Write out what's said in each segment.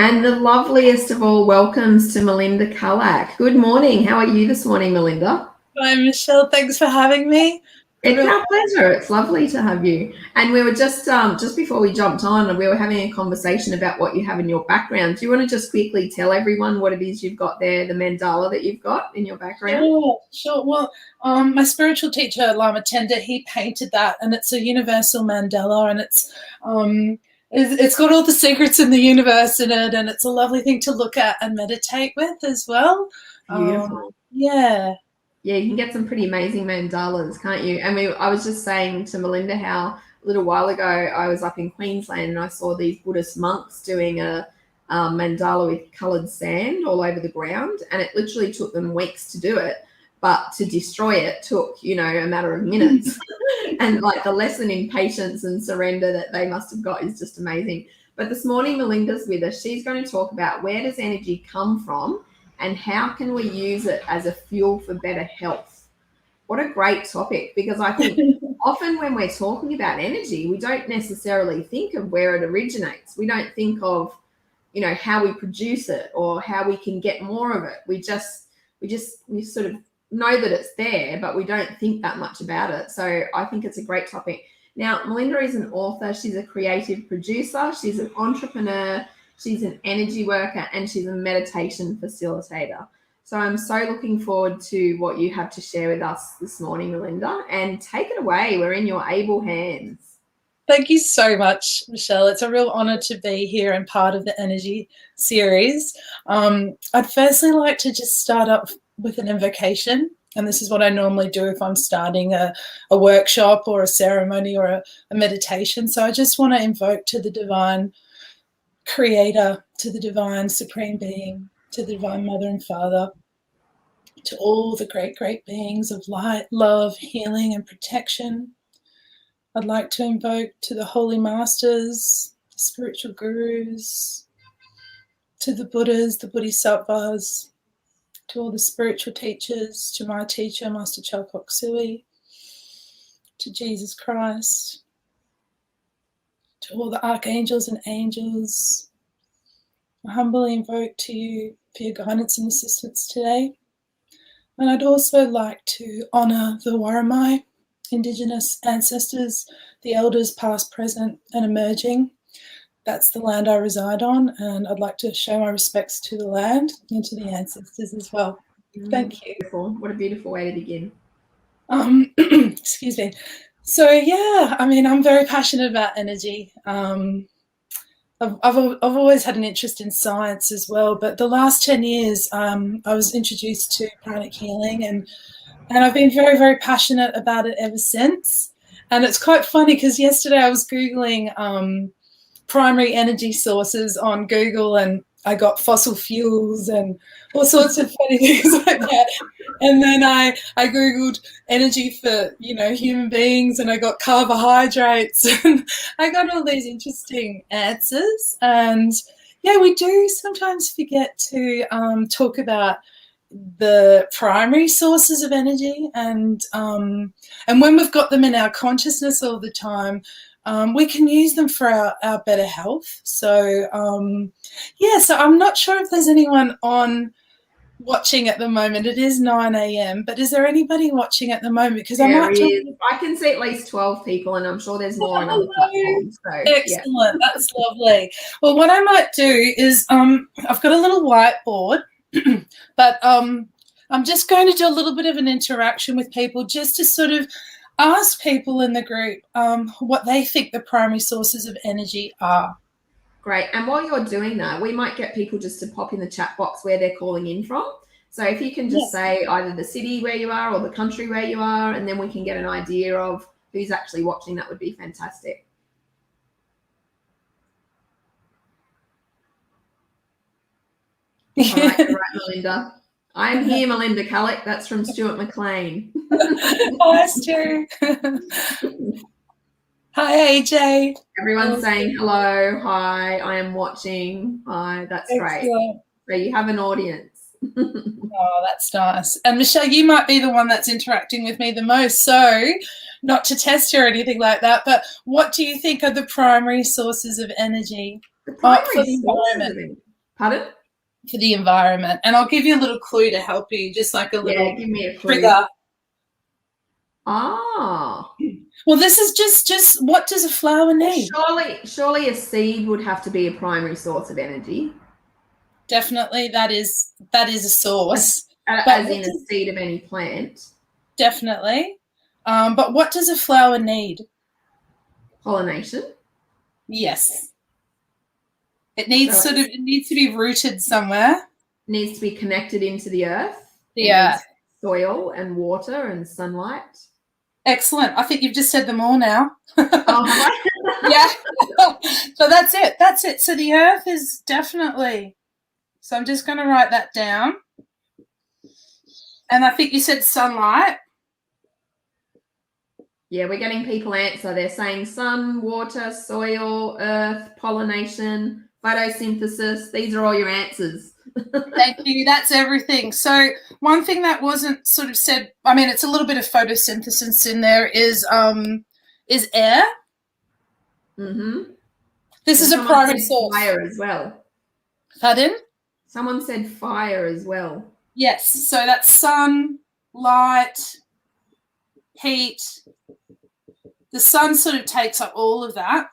And the loveliest of all welcomes to Melinda Kalac. Good morning. How are you this morning, Melinda? Hi, Michelle. Thanks for having me. It's our pleasure. It's lovely to have you. And we were just before we jumped on, we were having a conversation about what you have in your background. Do you want to just quickly tell everyone what it is you've got there, the mandala that you've got in your background? Sure. Well, my spiritual teacher, Lama Tender, he painted that, and it's a universal mandala, and it's got all the secrets in the universe in it, and it's a lovely thing to look at and meditate with as well. Beautiful. Yeah, you can get some pretty amazing mandalas, can't you? And I was just saying to Melinda how a little while ago I was up in Queensland and I saw these Buddhist monks doing a mandala with coloured sand all over the ground, and it literally took them weeks to do it, but to destroy it took, a matter of minutes. And like the lesson in patience and surrender that they must have got is just amazing. But this morning Melinda's with us. She's going to talk about where does energy come from and how can we use it as a fuel for better health. What a great topic, because I think often when we're talking about energy, we don't necessarily think of where it originates. We don't think of, how we produce it or how we can get more of it. We sort of know that it's there, but we don't think that much about it. So I think it's a great topic. Now, Melinda is an author. She's a creative producer. She's an entrepreneur. She's an energy worker, and she's a meditation facilitator. So I'm so looking forward to what you have to share with us this morning, Melinda, and take it away. We're in your able hands. Thank you so much, Michelle. It's a real honour to be here and part of the energy series. I'd firstly like to just start up with an invocation. And this is what I normally do if I'm starting a workshop or a ceremony or a meditation. So I just want to invoke to the divine Creator, to the divine Supreme Being, to the divine Mother and Father, to all the great, great beings of light, love, healing and protection. I'd like to invoke to the Holy Masters, spiritual gurus, to the Buddhas, the Bodhisattvas, to all the spiritual teachers, to my teacher, Master Chalkok Sui, to Jesus Christ, to all the archangels and angels. I humbly invoke to you for your guidance and assistance today. And I'd also like to honour the Warramai Indigenous ancestors, the elders past, present and emerging. That's the land I reside on, and I'd like to show my respects to the land and to the ancestors as well. Thank you. What a beautiful way to begin. Excuse me. So yeah, I'm very passionate about energy. I've always had an interest in science as well, but the last 10 years I was introduced to pranic healing, and I've been very, very passionate about it ever since. And it's quite funny because yesterday I was Googling primary energy sources on Google, and I got fossil fuels and all sorts of funny things like that. And then I Googled energy for, human beings, and I got carbohydrates, and I got all these interesting answers. And yeah, we do sometimes forget to talk about the primary sources of energy, and when we've got them in our consciousness all the time, we can use them for our better health. So so I'm not sure if there's anyone on watching at the moment. It is 9 a.m, but is there anybody watching at the moment? Because I can see at least 12 people, and I'm sure there's more on other platforms. So, excellent. Yeah. That's lovely. Well, what I might do is I've got a little whiteboard, but I'm just going to do a little bit of an interaction with people, just to sort of ask people in the group what they think the primary sources of energy are. Great. And while you're doing that, we might get people just to pop in the chat box where they're calling in from. So if you can just say either the city where you are or the country where you are, and then we can get an idea of who's actually watching, that would be fantastic. All right, Melinda. I'm here, Melinda Kalac. That's from Stuart McLean. Hi, Stu. Hi, AJ. Everyone's saying hello. Hi, I am watching. Hi, that's great. So you have an audience. Oh, that's nice. And Michelle, you might be the one that's interacting with me the most. So not to test you or anything like that, but what do you think are the primary sources of energy? The primary sources of energy. Pardon? For the environment. And I'll give you a little clue to help you, just like a little Give me a clue. trigger. Ah. Well, this is just what does a flower need? Surely a seed would have to be a primary source of energy. Definitely, that is a source. As in a seed of any plant. Definitely. But what does a flower need? Pollination. Yes. It needs it needs to be rooted somewhere. Needs to be connected into the earth. Yeah. Soil and water and sunlight. Excellent. I think you've just said them all now. Oh, have I? Yeah. So that's it. That's it. So the earth is definitely. So I'm just going to write that down. And I think you said sunlight. Yeah, we're getting people answer. They're saying sun, water, soil, earth, pollination, photosynthesis. These are all your answers. Thank you. That's everything. So one thing that wasn't sort of said, I mean, it's a little bit of photosynthesis in there, is air. Mm-hmm. This is a primary source. Fire as well. Pardon? Someone said fire as well. Yes. So that's sun, light, heat. The sun sort of takes up all of that.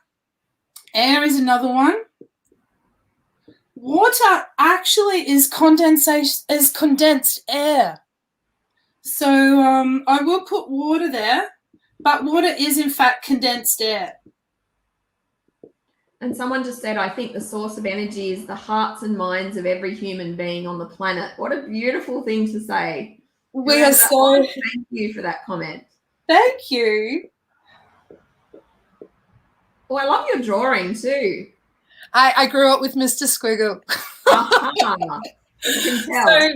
Air is another one. Water actually is condensed air. So I will put water there, but water is in fact condensed air. And someone just said, I think the source of energy is the hearts and minds of every human being on the planet. What a beautiful thing to say. We are so... Thank you for that comment. Thank you. Oh, I love your drawing too. I grew up with Mr. Squiggle. Uh-huh. You can tell.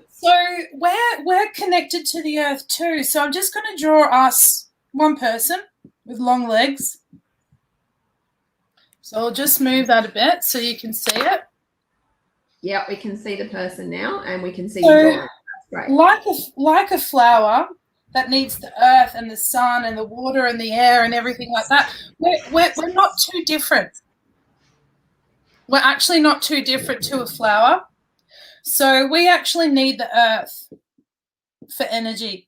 So we're connected to the earth too. So I'm just going to draw us one person with long legs. So I'll just move that a bit so you can see it. Yeah, we can see the person now, and we can see the drawing. That's great. Like a flower that needs the earth and the sun and the water and the air and everything like that, we're not too different. We're actually not too different to a flower. So we actually need the earth for energy,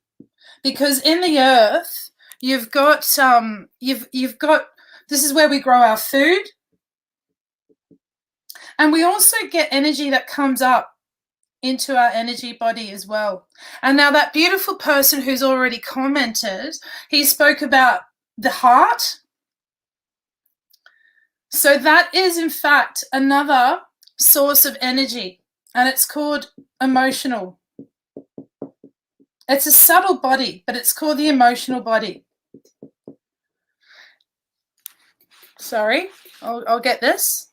because in the earth you've got this is where we grow our food, and we also get energy that comes up into our energy body as well. And now that beautiful person who's already commented, he spoke about the heart. So that is in fact another source of energy, and it's called emotional. It's a subtle body, but it's called the emotional body. Sorry, I'll get this.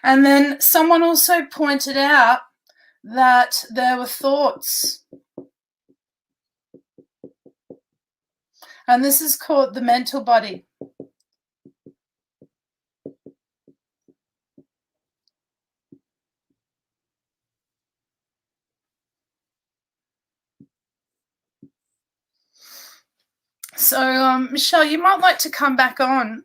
And then someone also pointed out that there were thoughts. And this is called the mental body. So, Michelle, you might like to come back on.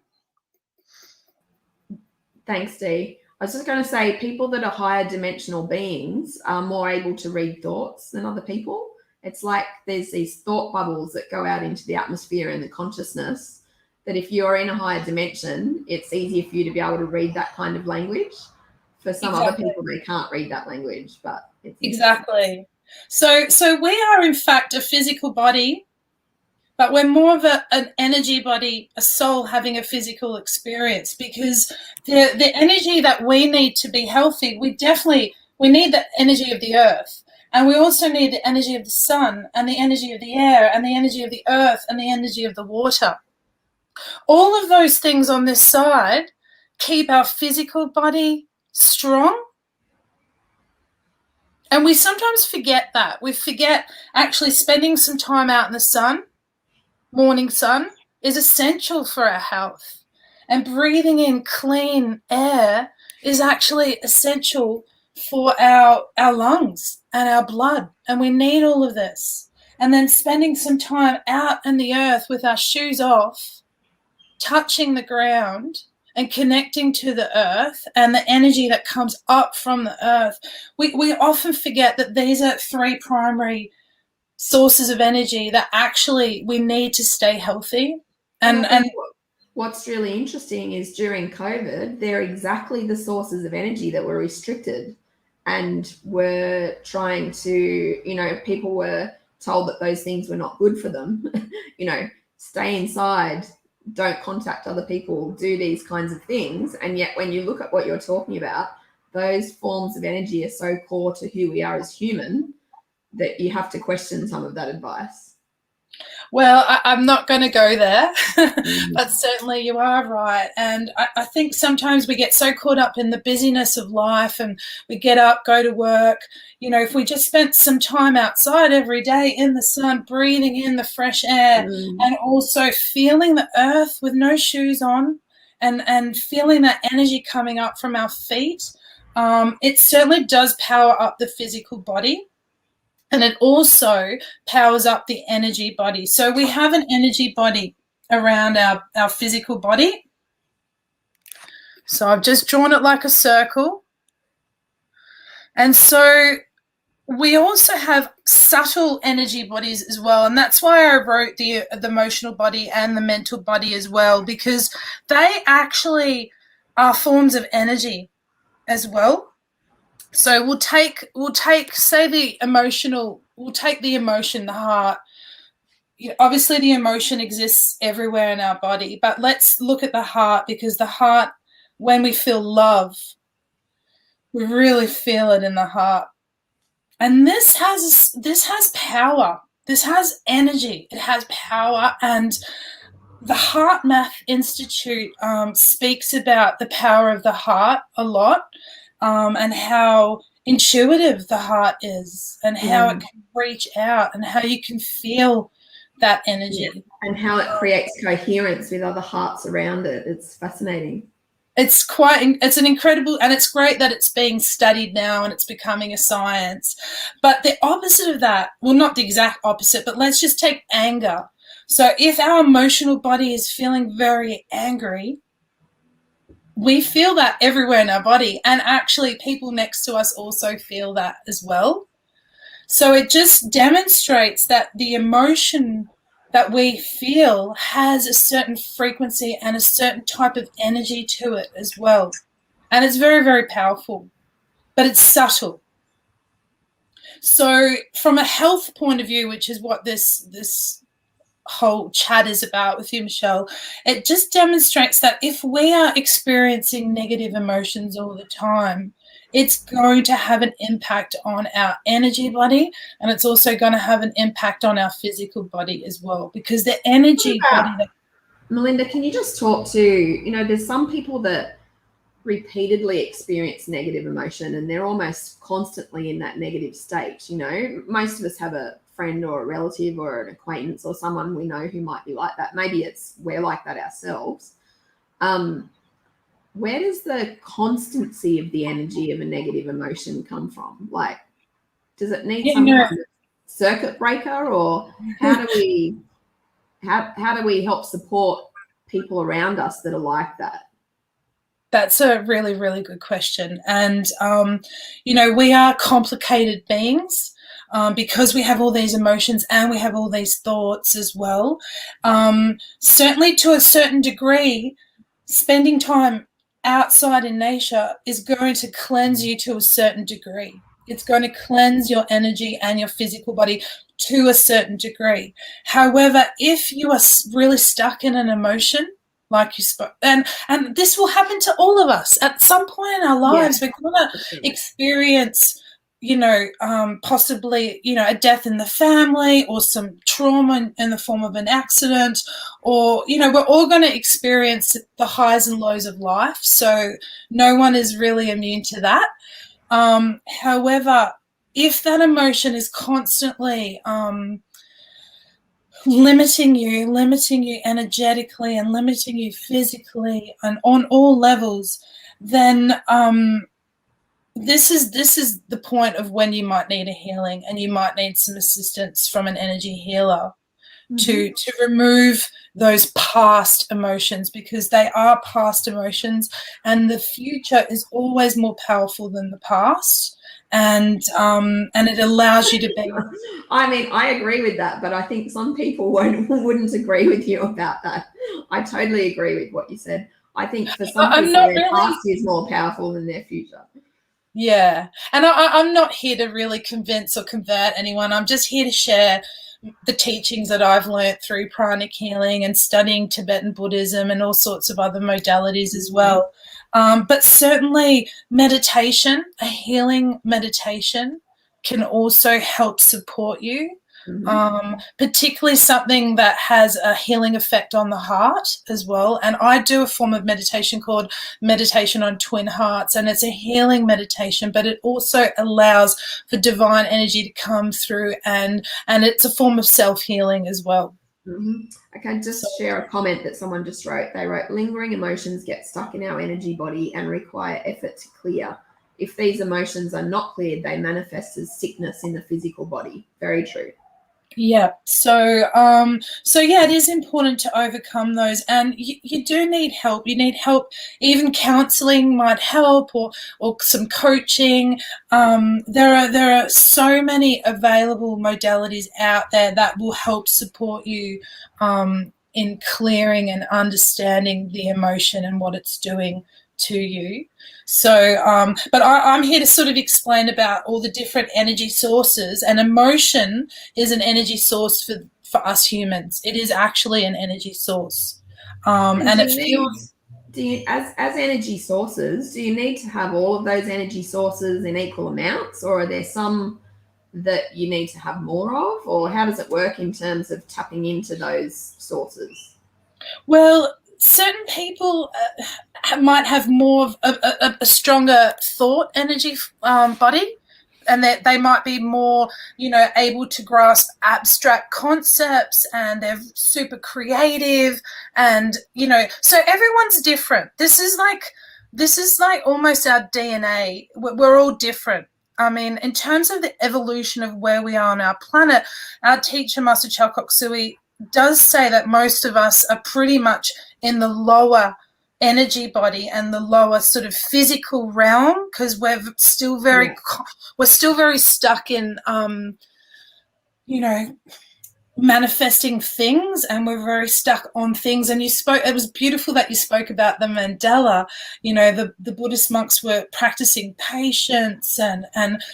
Thanks, Dee. I was just going to say, people that are higher dimensional beings are more able to read thoughts than other people. It's like there's these thought bubbles that go out into the atmosphere and the consciousness, that if you're in a higher dimension, it's easier for you to be able to read that kind of language. For some other people, they can't read that language, but it's exactly. So we are in fact a physical body, but we're more of an energy body, a soul having a physical experience, because the energy that we need to be healthy, we need the energy of the earth. And we also need the energy of the sun and the energy of the air and the energy of the earth and the energy of the water. All of those things on this side keep our physical body strong. And we sometimes forget that. We forget actually spending some time out in the sun, morning sun, is essential for our health. And breathing in clean air is actually essential for our lungs and our blood, and we need all of this. And then spending some time out in the earth with our shoes off, touching the ground, and connecting to the earth and the energy that comes up from the earth, we often forget that these are three primary sources of energy that actually we need to stay healthy. And what's really interesting is during COVID, they're exactly the sources of energy that were restricted and were trying to, people were told that those things were not good for them. Stay inside, don't contact other people, do these kinds of things. And yet when you look at what you're talking about, those forms of energy are so core to who we are as human that you have to question some of that advice. Well, I'm not going to go there, but certainly you are right. And I think sometimes we get so caught up in the busyness of life and we get up, go to work. If we just spent some time outside every day in the sun, breathing in the fresh air and also feeling the earth with no shoes on and feeling that energy coming up from our feet, it certainly does power up the physical body. And it also powers up the energy body. So we have an energy body around our physical body. So I've just drawn it like a circle. And so we also have subtle energy bodies as well. And that's why I wrote the emotional body and the mental body as well, because they actually are forms of energy as well. So we'll take say the emotional, we'll take the emotion, the heart. Obviously the emotion exists everywhere in our body, but let's look at the heart, because the heart, when we feel love, we really feel it in the heart. And this has power. This has energy. It has power. And the Heart Math Institute speaks about the power of the heart a lot. And how intuitive the heart is and how it can reach out and how you can feel that energy. Yeah. And how it creates coherence with other hearts around it. It's fascinating. It's an incredible, and it's great that it's being studied now and it's becoming a science. But the opposite of that, well, not the exact opposite, but let's just take anger. So if our emotional body is feeling very angry, we feel that everywhere in our body, and actually people next to us also feel that as well. So it just demonstrates that the emotion that we feel has a certain frequency and a certain type of energy to it as well. And it's very, very powerful, but it's subtle. So from a health point of view, which is what this whole chat is about with you, Michelle, it just demonstrates that if we are experiencing negative emotions all the time, it's going to have an impact on our energy body, and it's also going to have an impact on our physical body as well, because the energy body Melinda, can you just talk to, there's some people that repeatedly experience negative emotion and they're almost constantly in that negative state. Most of us have a friend or a relative or an acquaintance or someone we know who might be like that. Maybe we're like that ourselves. Where does the constancy of the energy of a negative emotion come from? Like, does it need some kind of circuit breaker, or how do we help support people around us that are like that? That's a really, really good question. And, we are complicated beings. Because we have all these emotions and we have all these thoughts as well. Certainly to a certain degree, spending time outside in nature is going to cleanse you to a certain degree. It's going to cleanse your energy and your physical body to a certain degree. However, if you are really stuck in an emotion, like you spoke, and this will happen to all of us at some point in our lives, we're going to experience possibly, a death in the family or some trauma in the form of an accident, or, we're all going to experience the highs and lows of life. So no one is really immune to that. However, if that emotion is constantly limiting you energetically and limiting you physically and on all levels, then this is the point of when you might need a healing and you might need some assistance from an energy healer, to remove those past emotions, because they are past emotions, and the future is always more powerful than the past. And it allows you to be. I mean, I agree with that, but I think some people wouldn't agree with you about that. I totally agree with what you said. I think for some I'm people, not their really. past is more powerful than their future. Yeah, and I'm not here to really convince or convert anyone. I'm just here to share the teachings that I've learnt through pranic healing and studying Tibetan Buddhism and all sorts of other modalities as well. But certainly meditation, a healing meditation, can also help support you. Particularly something that has a healing effect on the heart as well. And I do a form of meditation called meditation on twin hearts, and it's a healing meditation, but it also allows for divine energy to come through, and it's a form of self-healing as well. I can just share a comment that someone just wrote. They wrote, lingering emotions get stuck in our energy body and require effort to clear. If these emotions are not cleared, they manifest as sickness in the physical body. Very true. Yeah. So yeah, it is important to overcome those, and you do need help. You need help. Even counselling might help, or some coaching. There are so many available modalities out there that will help support you in clearing and understanding the emotion and what it's doing to you. So, but I'm here to sort of explain about all the different energy sources, and emotion is an energy source for us humans. It is actually an energy source. And it feels. Do you, as energy sources, do you need to have all of those energy sources in equal amounts, or are there some that you need to have more of, or how does it work in terms of tapping into those sources? Well, certain people might have more of a stronger thought energy body, and that they might be more, able to grasp abstract concepts, and they're super creative, and so everyone's different. This is like almost our DNA. We're all different. I mean, in terms of the evolution of where we are on our planet, our teacher, Master Chalkok Sui, does say that most of us are pretty much in the lower energy body and the lower sort of physical realm, because we're still very stuck in manifesting things, and we're very stuck on things. And it was beautiful that you spoke about the mandala. The Buddhist monks were practicing patience,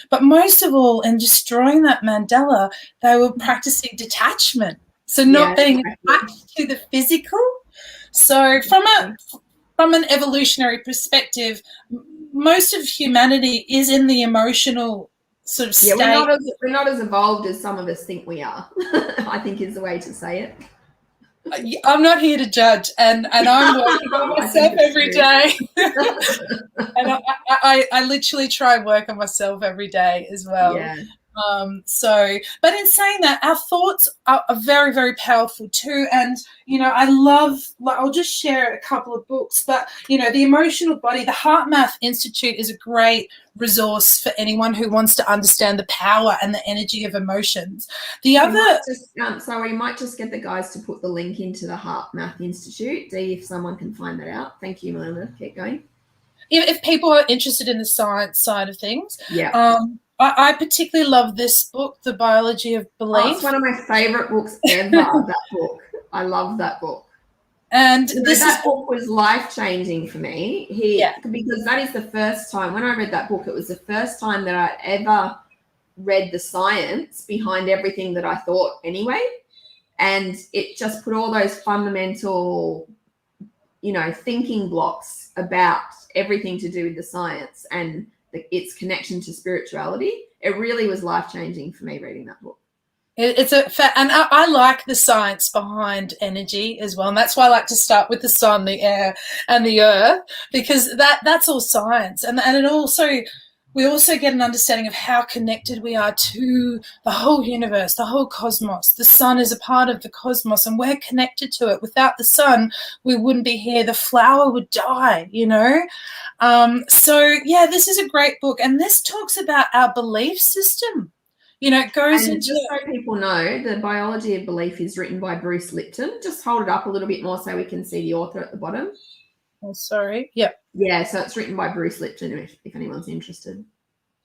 but most of all, in destroying that mandala, they were practicing detachment, so not being attached to the physical. So from an evolutionary perspective, most of humanity is in the emotional sort of state. We're not as evolved as some of us think we are. I think is the way to say it. I'm not here to judge, and I'm working on myself every day. And I literally try and work on myself every day as well. Yeah. But in saying that, our thoughts are very, very powerful too. And, I'll just share a couple of books, but, The Emotional Body, the Heart Math Institute is a great resource for anyone who wants to understand the power and the energy of emotions. We might just get the guys to put the link into the Heart Math Institute, see if someone can find that out. Thank you, Melinda. Keep going. If people are interested in the science side of things. Yeah. I particularly love this book, The Biology of Belief. It's one of my favorite books ever, that book. I love that book. And that book was life-changing for me because that is the first time, when I read that book, it was the first time that I ever read the science behind everything that I thought anyway. And it just put all those fundamental, thinking blocks about everything to do with the science and its connection to spirituality. It really was life-changing for me reading that book. And I like the science behind energy as well, and that's why I like to start with the sun, the air, and the earth, because that's all science, and we also get an understanding of how connected we are to the whole universe, the whole cosmos. The sun is a part of the cosmos, and we're connected to it. Without the sun, we wouldn't be here. The flower would die, this is a great book, and this talks about our belief system. it goes And into. just so people know, The Biology of Belief is written by Bruce Lipton. Just hold it up a little bit more so we can see the author at the bottom. Oh, sorry. Yep. Yeah, so it's written by Bruce Lipton if anyone's interested.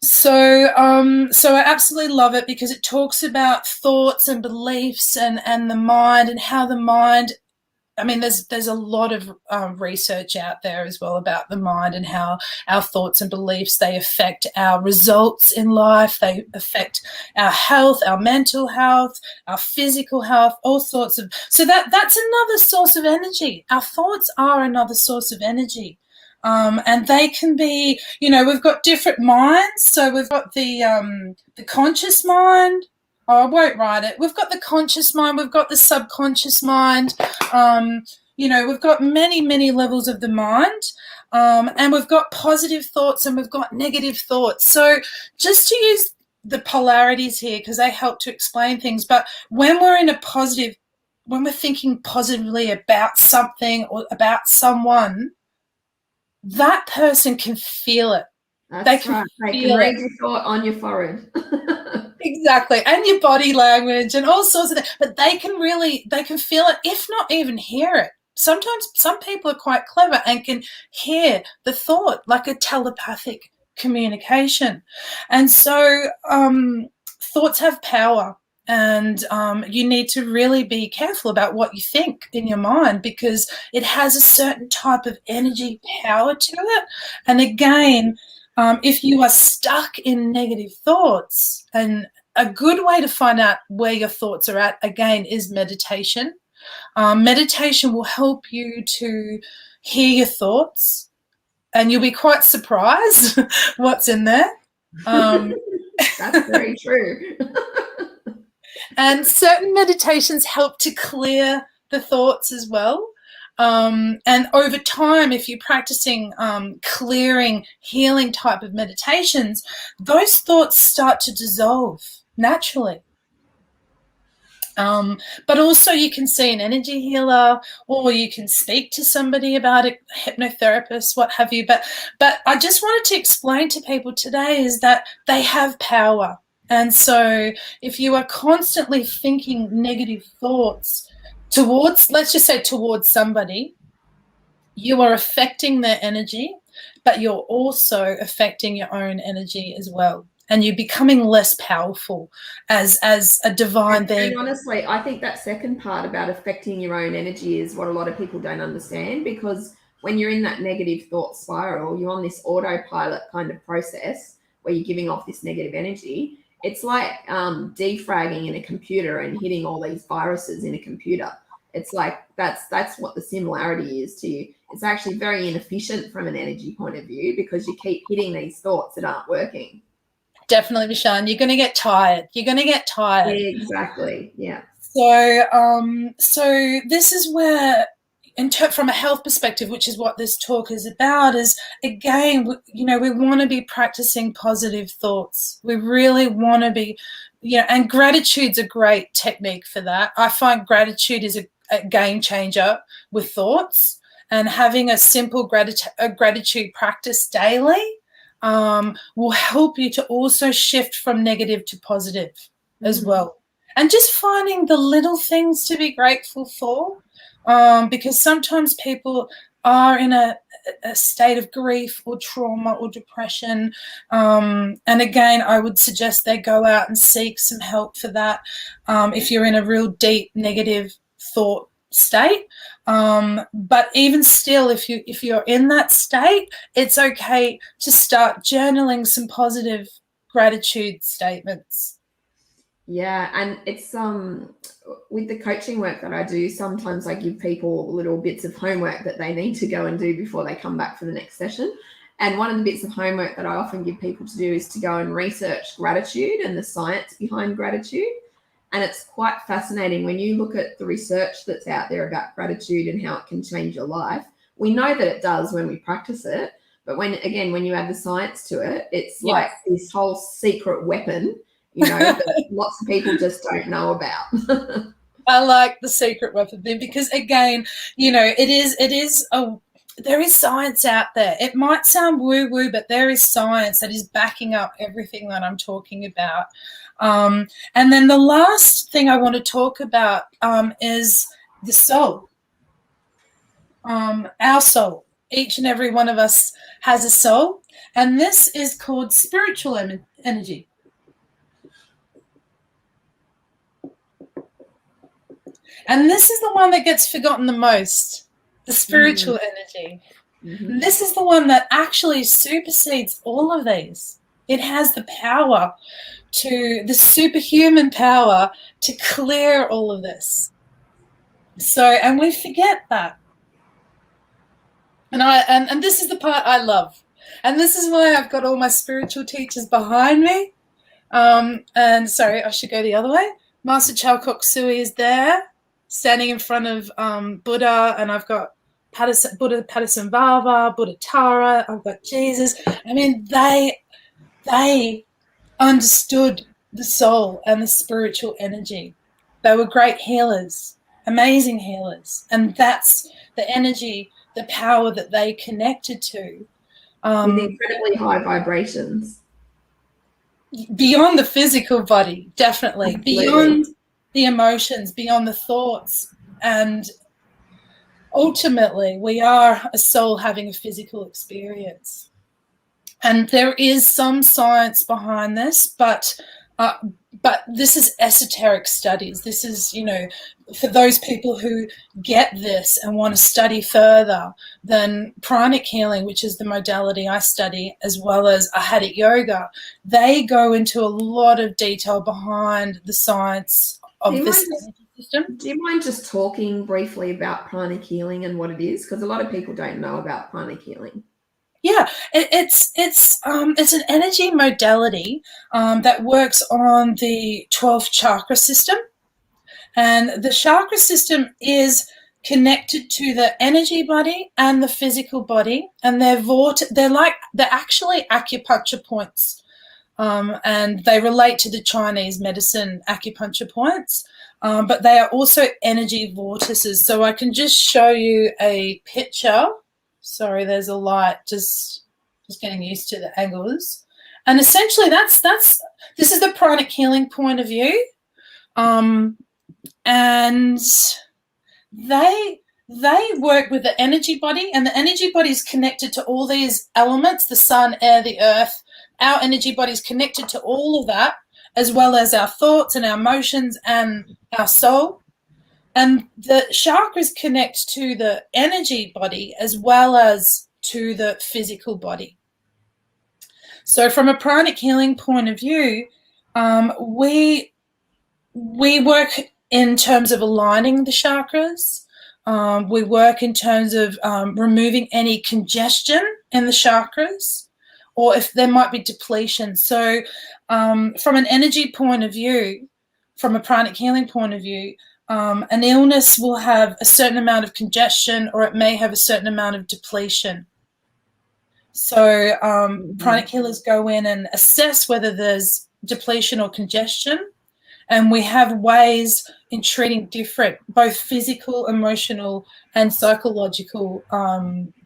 So I absolutely love it because it talks about thoughts and beliefs and the mind and how the mind. I mean, there's a lot of research out there as well about the mind and how our thoughts and beliefs, they affect our results in life. They affect our health, our mental health, our physical health, all sorts of. So that's another source of energy. Our thoughts are another source of energy. And they can be, we've got different minds. So we've got the conscious mind. Oh, I won't write it. We've got the conscious mind. We've got the subconscious mind. We've got many, many levels of the mind. And we've got positive thoughts and we've got negative thoughts. So just to use the polarities here because they help to explain things. But when we're thinking positively about something or about someone, that person can feel it. That's right. They can read your thought on your forehead. Exactly. And your body language and all sorts of things. But they can feel it, if not even hear it. Sometimes some people are quite clever and can hear the thought like a telepathic communication. And so thoughts have power. And you need to really be careful about what you think in your mind because it has a certain type of energy power to it. And again, if you are stuck in negative thoughts, and a good way to find out where your thoughts are at, again, is meditation. Meditation will help you to hear your thoughts, and you'll be quite surprised what's in there. That's very true. And certain meditations help to clear the thoughts as well. And over time, if you're practicing clearing, healing type of meditations, those thoughts start to dissolve naturally. But also you can see an energy healer or you can speak to somebody about it, hypnotherapist, what have you. But I just wanted to explain to people today is that they have power. And so if you are constantly thinking negative thoughts let's just say towards somebody, you are affecting their energy, but you're also affecting your own energy as well. And you're becoming less powerful as a divine being. And honestly, I think that second part about affecting your own energy is what a lot of people don't understand, because when you're in that negative thought spiral, you're on this autopilot kind of process where you're giving off this negative energy. It's like defragging in a computer and hitting all these viruses in a computer. It's like that's what the similarity is to you. It's actually very inefficient from an energy point of view because you keep hitting these thoughts that aren't working. Definitely, Michelle. You're going to get tired. Exactly. Yeah. So this is where, from a health perspective, which is what this talk is about, is again, we want to be practicing positive thoughts. We really want to be, and gratitude's a great technique for that. I find gratitude is a game changer with thoughts, and having a simple gratitude practice daily will help you to also shift from negative to positive as well. And just finding the little things to be grateful for, because sometimes people are in a state of grief or trauma or depression. And again, I would suggest they go out and seek some help for that if you're in a real deep negative thought state. But even still, if you're in that state, it's okay to start journaling some positive gratitude statements. Yeah, and it's with the coaching work that I do, sometimes I give people little bits of homework that they need to go and do before they come back for the next session. And one of the bits of homework that I often give people to do is to go and research gratitude and the science behind gratitude. And it's quite fascinating when you look at the research that's out there about gratitude and how it can change your life. We know that it does when we practice it, but when you add the science to it, it's like this whole secret weapon, that lots of people just don't know about. I like the secret weapon thing because, again, it is science out there. It might sound woo-woo, but there is science that is backing up everything that I'm talking about. And then the last thing I want to talk about is the soul. Our soul. Each and every one of us has a soul, and this is called spiritual energy. And this is the one that gets forgotten the most, the spiritual energy. Mm-hmm. This is the one that actually supersedes all of these. It has the power the superhuman power to clear all of this. So, and we forget that. And this is the part I love. And this is why I've got all my spiritual teachers behind me. And sorry, I should go the other way. Master Chalkok Sui is there, standing in front of Buddha, and I've got Buddha Padasambhava, Buddha Tara, I've got Jesus. I mean, they understood the soul and the spiritual energy. They were great healers, amazing healers, and that's the energy, the power that they connected to. With incredibly high vibrations. Beyond the physical body, definitely. Absolutely. Beyond the emotions, beyond the thoughts. And ultimately, we are a soul having a physical experience. And there is some science behind this, but this is esoteric studies. This is, for those people who get this and want to study further, then pranic healing, which is the modality I study, as well as Ahadic yoga, they go into a lot of detail behind the science of this energy system. Do you mind just talking briefly about pranic healing and what it is? Because a lot of people don't know about pranic healing. Yeah, it's an energy modality that works on the 12th chakra system, and the chakra system is connected to the energy body and the physical body, and they're actually acupuncture points, and they relate to the Chinese medicine acupuncture points, but they are also energy vortices. So I can just show you a picture. Sorry, there's a light, just getting used to the angles. And essentially this is the pranic healing point of view. And they work with the energy body, and the energy body is connected to all these elements, the sun, air, the earth. Our energy body is connected to all of that, as well as our thoughts and our emotions and our soul. And the chakras connect to the energy body as well as to the physical body. So from a pranic healing point of view, we work in terms of aligning the chakras. We work in terms of removing any congestion in the chakras, or if there might be depletion. So from an energy point of view, from a pranic healing point of view, an illness will have a certain amount of congestion, or it may have a certain amount of depletion. So pranic healers go in and assess whether there's depletion or congestion, and we have ways in treating different, both physical, emotional, and psychological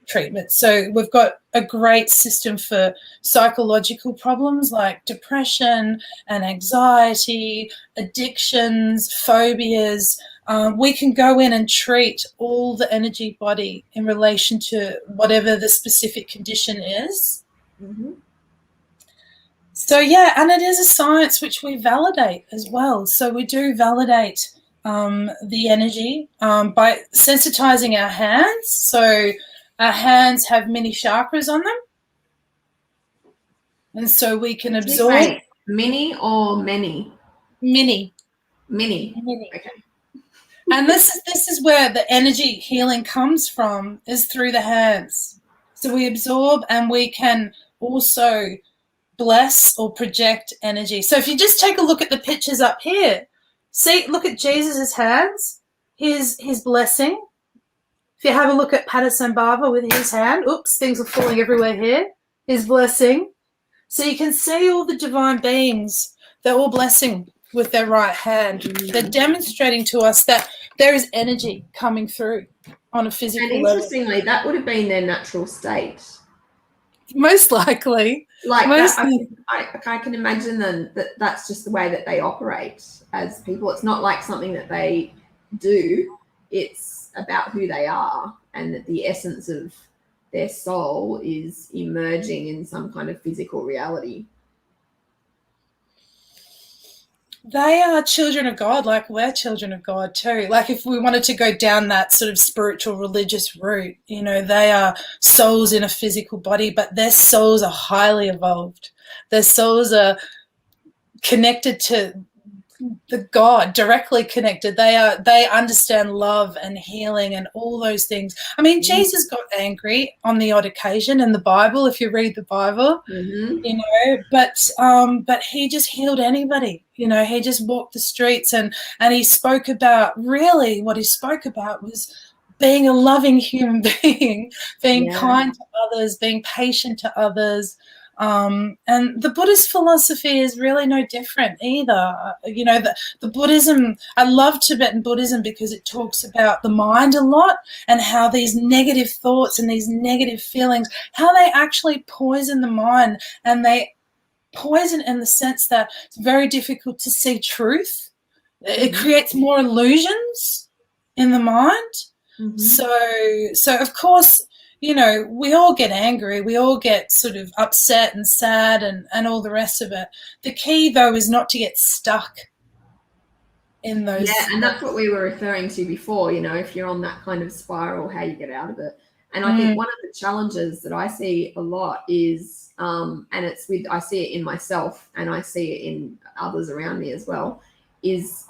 treatments. So we've got a great system for psychological problems like depression and anxiety, addictions, phobias. We can go in and treat all the energy body in relation to whatever the specific condition is. Mm-hmm. So, yeah, and it is a science which we validate as well. So we do validate the energy by sensitizing our hands. So our hands have many chakras on them. And so we can absorb. Wait, mini or many? Many. Okay. And this is where the energy healing comes from, is through the hands. So we absorb, and we can also bless or project energy. So if you just take a look at the pictures up here, look at Jesus's hands, his blessing. If you have a look at Padasambhava with his hand, oops, things are falling everywhere here, his blessing. So you can see all the divine beings, they're all blessing with their right hand. They're demonstrating to us that there is energy coming through. on a And physical level. interestingly, that would have been their natural state. Most likely. Like Most that, I can imagine then that that's just the way that they operate as people. It's not like something that they do. It's about who they are, and that the essence of their soul is emerging in some kind of physical reality. They are children of God, like we're children of God too. Like if we wanted to go down that sort of spiritual religious route, you know, they are souls in a physical body, but their souls are highly evolved. Their souls are connected to the God, directly connected. They understand love and healing and all those things. I mean, Jesus got angry on the odd occasion in the Bible, if you read the Bible. Mm-hmm. You know, but he just healed anybody. You know, he just walked the streets and he spoke about, really what he spoke about was being a loving human being, being kind to others, being patient to others. And the Buddhist philosophy is really no different either. You know, the Buddhism, I love Tibetan Buddhism because it talks about the mind a lot and how these negative thoughts and these negative feelings, how they actually poison the mind, and they poison in the sense that it's very difficult to see truth. It creates more illusions in the mind. Mm-hmm. So of course, you know, we all get angry, we all get sort of upset and sad and all the rest of it. The key, though, is not to get stuck in those. Yeah, and that's what we were referring to before, you know, if you're on that kind of spiral, how you get out of it. And I think one of the challenges that I see a lot is, and it's with, I see it in myself and I see it in others around me as well, is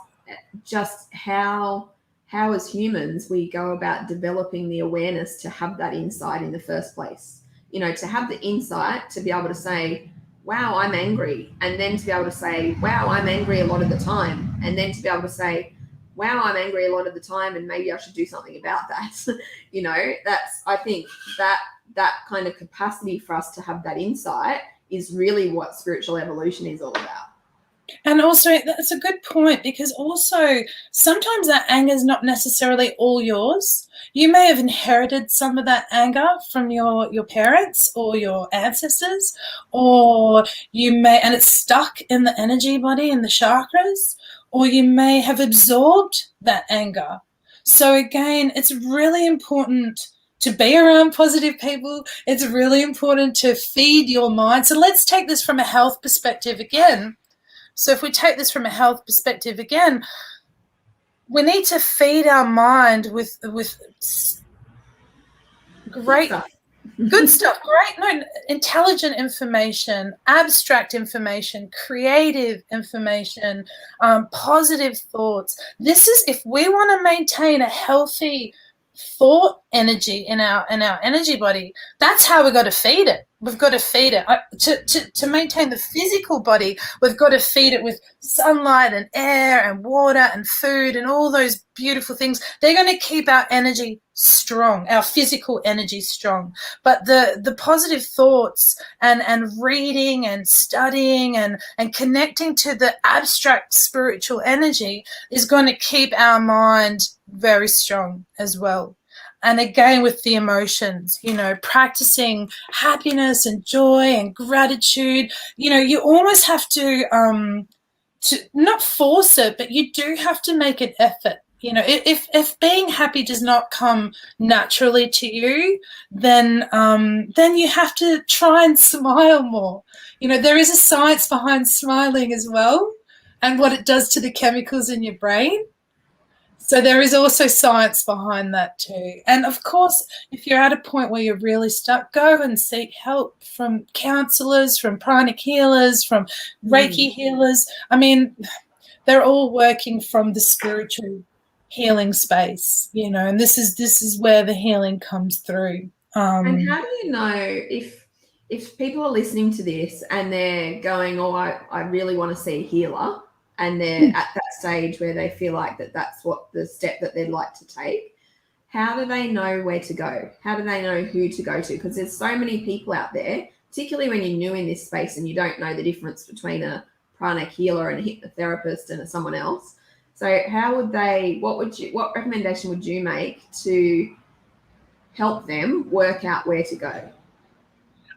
just how as humans we go about developing the awareness to have that insight in the first place. You know, to have the insight to be able to say, wow, I'm angry. And then to be able to say, wow, I'm angry a lot of the time. And then to be able to say, wow, I'm angry a lot of the time and maybe I should do something about that. You know, that's, I think that kind of capacity for us to have that insight is really what spiritual evolution is all about. And also, that's a good point, because also sometimes that anger is not necessarily all yours. You may have inherited some of that anger from your parents or your ancestors, or you may, and it's stuck in the energy body, in the chakras, or you may have absorbed that anger. So again, it's really important to be around positive people. It's really important to feed your mind. So let's take this from a health perspective again. So if we take this from a health perspective again, we need to feed our mind with great good stuff, intelligent information, abstract information, creative information, positive thoughts. This is, if we want to maintain a healthy thought energy in our energy body, that's how we've got to feed it. We've got to feed it. To maintain the physical body, we've got to feed it with sunlight and air and water and food and all those beautiful things. They're going to keep our energy strong, our physical energy strong. But the positive thoughts and reading and studying and connecting to the abstract spiritual energy is going to keep our mind very strong as well. And again, with the emotions, you know, practicing happiness and joy and gratitude, you know, you almost have to not force it, but you do have to make an effort. You know, if being happy does not come naturally to you, then you have to try and smile more. You know, there is a science behind smiling as well, and what it does to the chemicals in your brain. So there is also science behind that too. And of course, if you're at a point where you're really stuck, go and seek help from counselors, from pranic healers, from Reiki healers. I mean, they're all working from the spiritual healing space, you know, and this is where the healing comes through. And how do you know if people are listening to this and they're going, oh, I really want to see a healer, and they're at that stage where they feel like that's what the step that they'd like to take, how do they know where to go? How do they know who to go to? Because there's so many people out there, particularly when you're new in this space and you don't know the difference between a pranic healer and a hypnotherapist and someone else. So how would they, what recommendation would you make to help them work out where to go?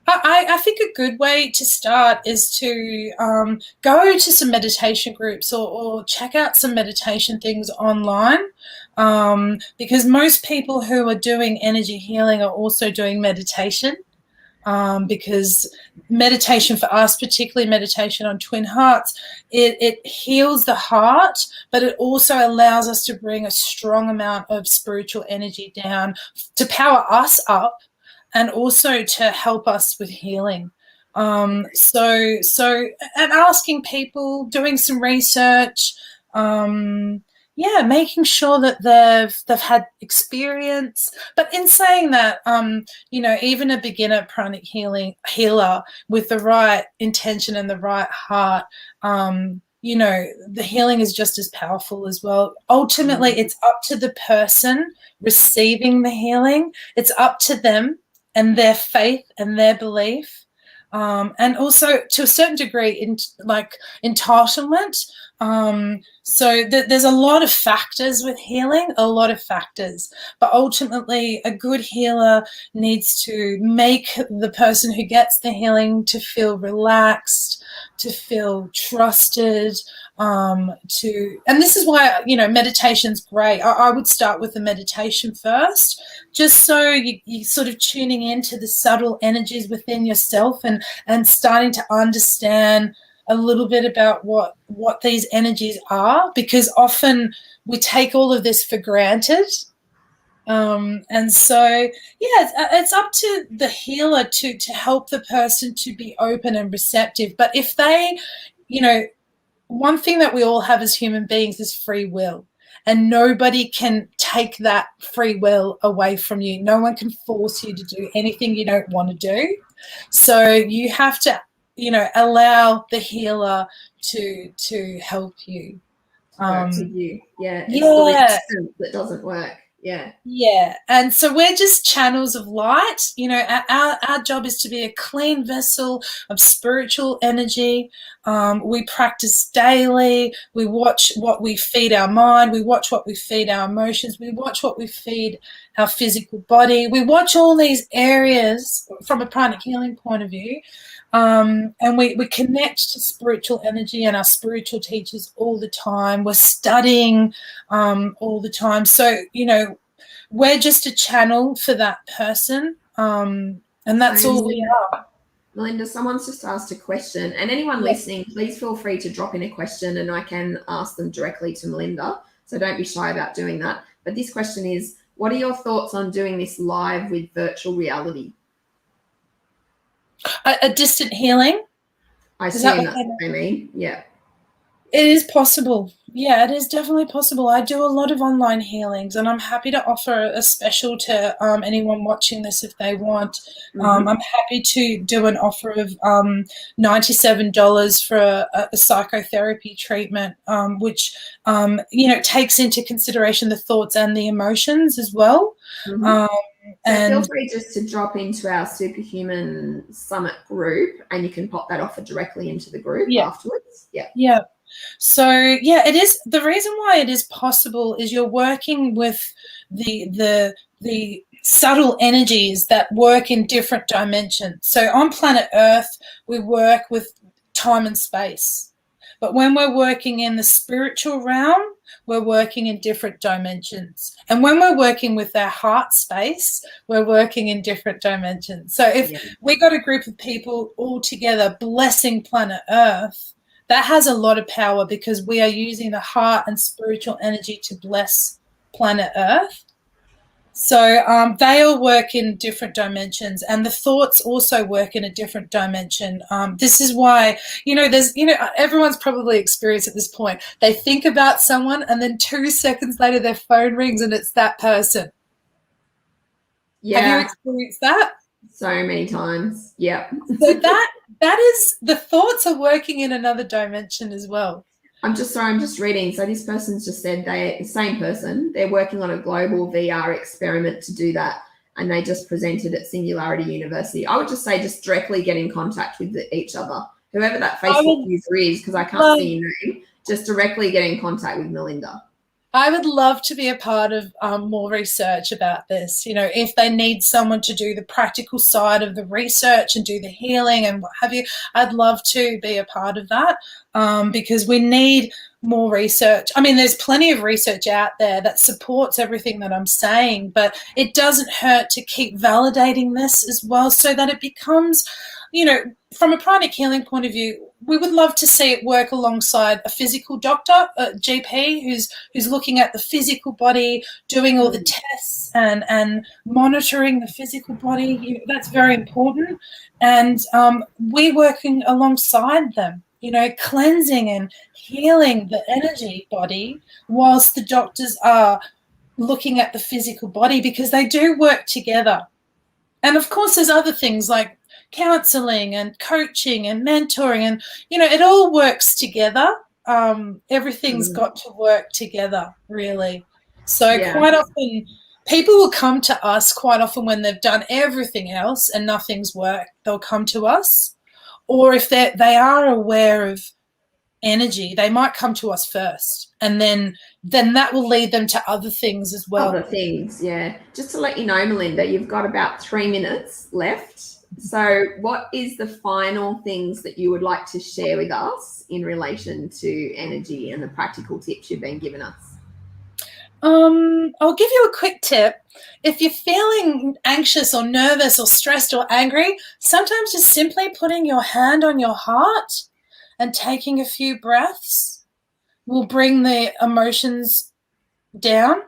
I think a good way to start is to go to some meditation groups or check out some meditation things online, because most people who are doing energy healing are also doing meditation. Because meditation for us, particularly meditation on twin hearts, it heals the heart, but it also allows us to bring a strong amount of spiritual energy down to power us up and also to help us with healing. So and asking people, doing some research, yeah, making sure that they've had experience. But in saying that, you know, even a beginner pranic healer with the right intention and the right heart, you know, the healing is just as powerful as well. Ultimately, it's up to the person receiving the healing. It's up to them and their faith and their belief. And also to a certain degree in like entitlement. So there's a lot of factors with healing, a lot of factors, but ultimately a good healer needs to make the person who gets the healing to feel relaxed, to feel trusted, and this is why, you know, meditation's great. I would start with the meditation first, just so you sort of tuning into the subtle energies within yourself and starting to understand a little bit about what these energies are, because often we take all of this for granted. And so, yeah, it's up to the healer to help the person to be open and receptive. But if they, you know, one thing that we all have as human beings is free will, and nobody can take that free will away from you. No one can force you to do anything you don't want to do. So you have to, you know, allow the healer to help you. Work to you. Yeah. It's Yeah. the resistance that doesn't work. Yeah. Yeah. And so we're just channels of light. You know, our job is to be a clean vessel of spiritual energy. We practice daily. We watch what we feed our mind. We watch what we feed our emotions. We watch what we feed our physical body. We watch all these areas from a pranic healing point of view. And we connect to spiritual energy and our spiritual teachers all the time. We're studying all the time. So, you know, we're just a channel for that person. And that's all we are. Melinda, someone's just asked a question, and anyone listening, please feel free to drop in a question and I can ask them directly to Melinda. So don't be shy about doing that. But this question is, what are your thoughts on doing this live with virtual reality? A distant healing? I assume that's what they mean. Yeah. It is possible. Yeah, it is definitely possible. I do a lot of online healings, and I'm happy to offer a special to anyone watching this if they want. I'm happy to do an offer of $97 for a psychotherapy treatment, which you know, takes into consideration the thoughts and the emotions as well. So feel free just to drop into our Superhuman Summit group, and you can pop that offer directly into the group afterwards. Yeah. Yeah. So yeah, it is. The reason why it is possible is you're working with the subtle energies that work in different dimensions. So on planet Earth, we work with time and space. But when we're working in the spiritual realm, we're working in different dimensions. And when we're working with our heart space, we're working in different dimensions. So if we got a group of people all together blessing planet Earth, that has a lot of power, because we are using the heart and spiritual energy to bless planet Earth. So they all work in different dimensions, and the thoughts also work in a different dimension. This is why, you know, everyone's probably experienced at this point. They think about someone, and then 2 seconds later their phone rings and it's that person. Yeah. Have you experienced that? So many times. Yeah. So that is, the thoughts are working in another dimension as well. I'm just reading. So this person's just said the same person, they're working on a global VR experiment to do that, and they just presented at Singularity University. I would just say just directly get in contact with each other, whoever that Facebook user is, because I can't see your name. Just directly get in contact with Melinda. I would love to be a part of more research about this. You know, if they need someone to do the practical side of the research and do the healing and what have you, I'd love to be a part of that, because we need more research. I mean, there's plenty of research out there that supports everything that I'm saying, but it doesn't hurt to keep validating this as well so that it becomes, you know, from a pranic healing point of view, we would love to see it work alongside a physical doctor, a GP, who's looking at the physical body, doing all the tests and monitoring the physical body. You know, that's very important. And we're working alongside them, you know, cleansing and healing the energy body whilst the doctors are looking at the physical body, because they do work together. And of course, there's other things like counseling and coaching and mentoring, and you know, it all works together. Everything's got to work together, really. So quite often people will come to us quite often when they've done everything else and nothing's worked. They'll come to us, or if they are aware of energy, they might come to us first, and then that will lead them to other things as well. Other things, yeah. Just to let you know, Melinda, you've got about 3 minutes left. So what is the final things that you would like to share with us in relation to energy and the practical tips you've been giving us? I'll give you a quick tip. If you're feeling anxious or nervous or stressed or angry, sometimes just simply putting your hand on your heart and taking a few breaths will bring the emotions down,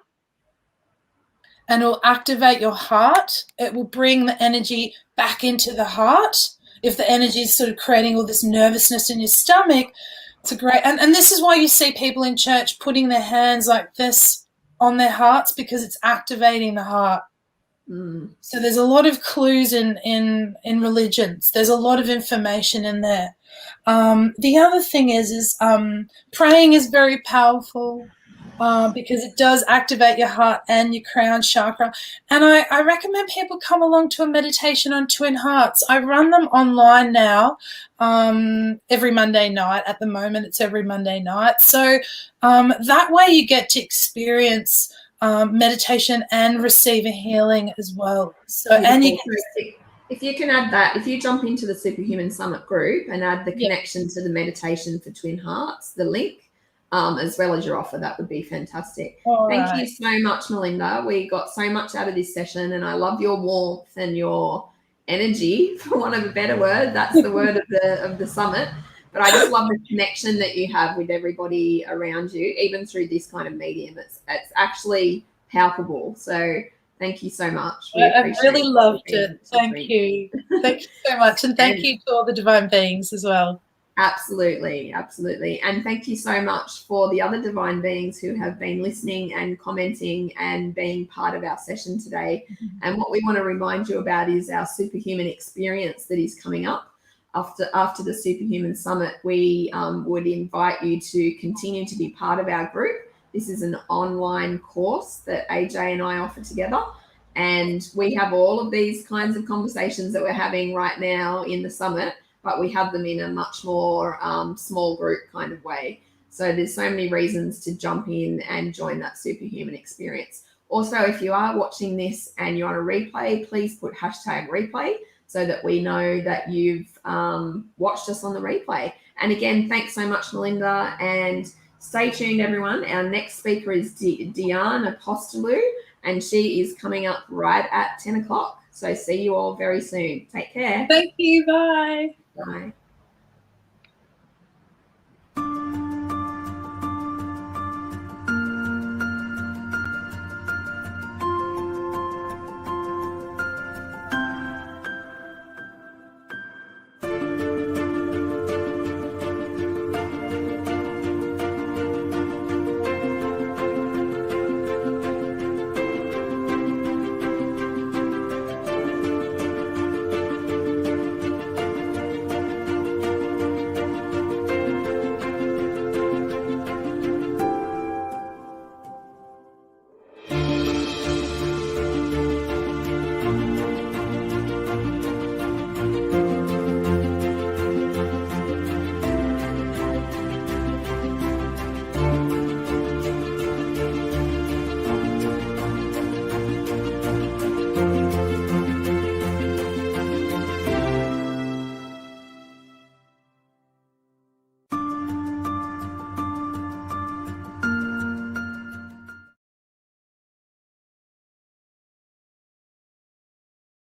and it will activate your heart. It will bring the energy back into the heart. If the energy is sort of creating all this nervousness in your stomach, it's a great, and this is why you see people in church putting their hands like this on their hearts, because it's activating the heart. So there's a lot of clues in religions. There's a lot of information in there. The other thing is praying is very powerful, because it does activate your heart and your crown chakra. And I recommend people come along to a meditation on twin hearts. I run them online now, every Monday night. At the moment, it's every Monday night. So that way you get to experience meditation and receive a healing as well. So, and you can, if you can add that, if you jump into the Superhuman Summit group and add the connection to the meditation for Twin Hearts, the link, as well as your offer, that would be fantastic. Thank you so much, Melinda. We got so much out of this session, and I love your warmth and your energy, for want of a better word. That's the word of the summit. But I just love the connection that you have with everybody around you, even through this kind of medium. It's actually palpable. So thank you so much. I really loved it. Thank you. Thank you so much. And thank you to all the divine beings as well. Absolutely, absolutely. And thank you so much for the other divine beings who have been listening and commenting and being part of our session today. And what we want to remind you about is our Superhuman experience that is coming up. After the Superhuman Summit, we would invite you to continue to be part of our group. This is an online course that AJ and I offer together. And we have all of these kinds of conversations that we're having right now in the summit, but we have them in a much more small group kind of way. So there's so many reasons to jump in and join that Superhuman experience. Also, if you are watching this and you're on a replay, please put #replay so that we know that you've watched us on the replay. And again, thanks so much, Melinda. And stay tuned, everyone. Our next speaker is Diane Apostolou, and she is coming up right at 10 o'clock. So see you all very soon. Take care. Thank you. Bye. Bye.